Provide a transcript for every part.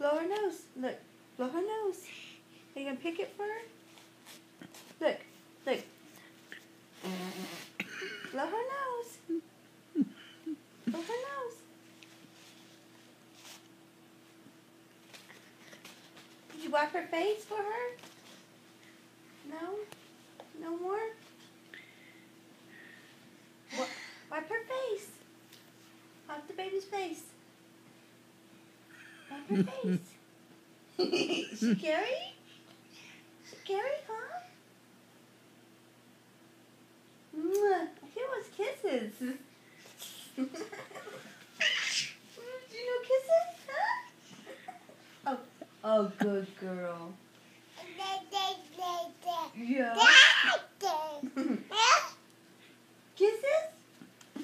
Blow her nose. Look. Blow her nose. Are you going to pick it for her? Look. Look. Blow her nose. Blow her nose. Did you wipe her face for her? No? No more? Wipe her face. Wipe the baby's face. Wipe her face. She scary? Scary, huh? Mwah. He wants kisses. Do you know kisses? Huh? Oh, good girl. Yeah. Kisses?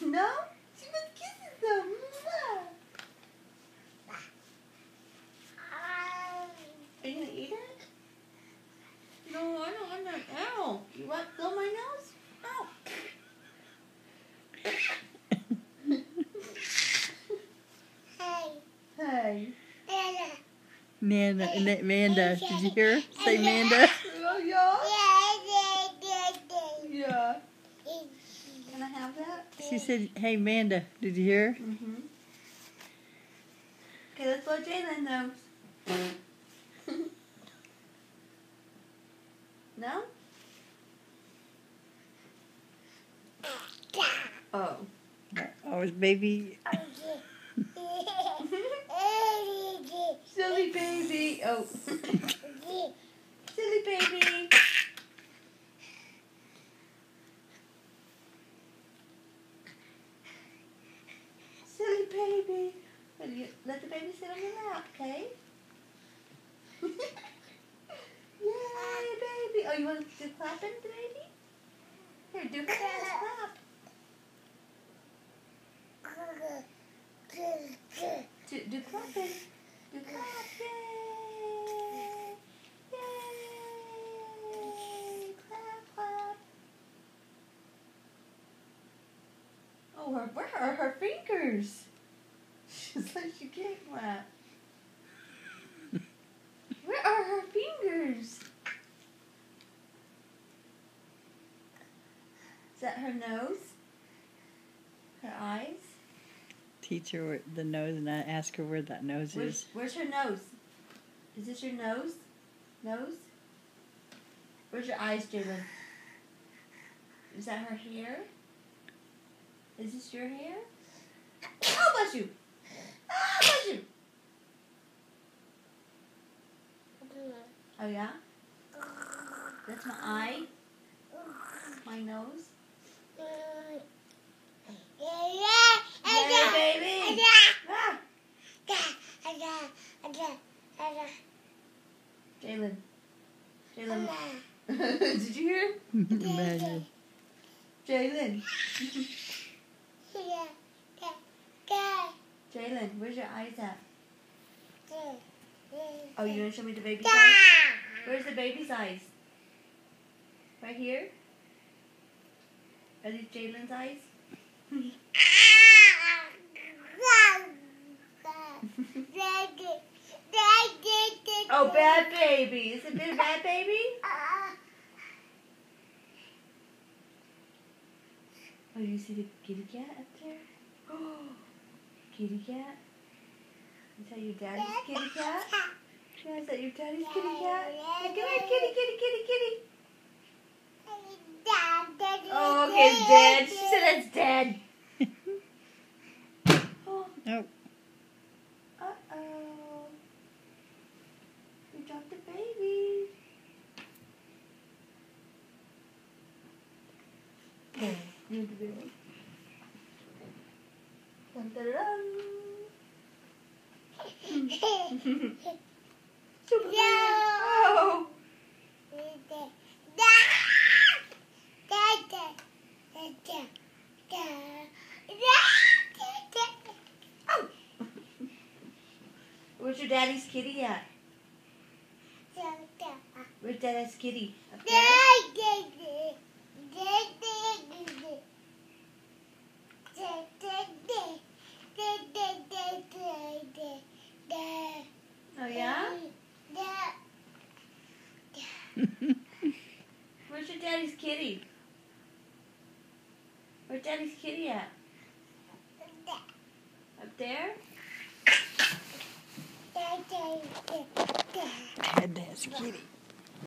No? She wants kisses though. Mwah. Are you gonna eat it? No, I don't want that. Ow. You want to blow my nose? Ow. Hey. Manda, did you hear her say Manda? Oh, yeah? Yeah. Can I have that? She said, hey Manda, did you hear her? Mm-hmm. Okay, let's blow Jalen nose. No? Oh. Oh, it's baby. Silly baby. Oh. Silly baby. Silly baby. Let the baby sit on your lap, okay? Yay, baby. Oh, you want to do clapping, the baby? Here, do her hands, clap. Do clapping. Do clap. Yay. Yay. Clap, clap. Oh, where are her fingers? She's like she can't clap. Where are her fingers? Is that her nose? Her eyes? Teach her the nose and I ask her where that nose is. Where's her nose? Is this your nose? Nose? Where's your eyes, Jalen? Is that her hair? Is this your hair? Oh, bless you! Oh, bless you! Oh, yeah? That's my eye? My nose? Yeah, baby! Ah. Jalen. Did you hear? Imagine. Jalen. Jalen, where's your eyes at? Oh, you want to show me the baby's eyes? Where's the baby's eyes? Right here? Are these Jalen's eyes? Oh, bad baby. Is it been a bad baby? Oh, you see the kitty cat up there? Oh, kitty cat. Is that your daddy's kitty cat? Yeah, is that your daddy's kitty cat? Hey, come here, kitty, kitty, kitty, kitty. Oh, okay, it's dead. She said it's dead. Oh. Oh. Uh-oh. You dropped the baby. Here's the baby. Dun, dun, dun, dun. Oh. Where's your daddy's kitty at? Where's daddy's kitty? Up there? Oh, yeah? Where's your daddy's kitty? Where's daddy's kitty at? Up there? Dad has a kitty.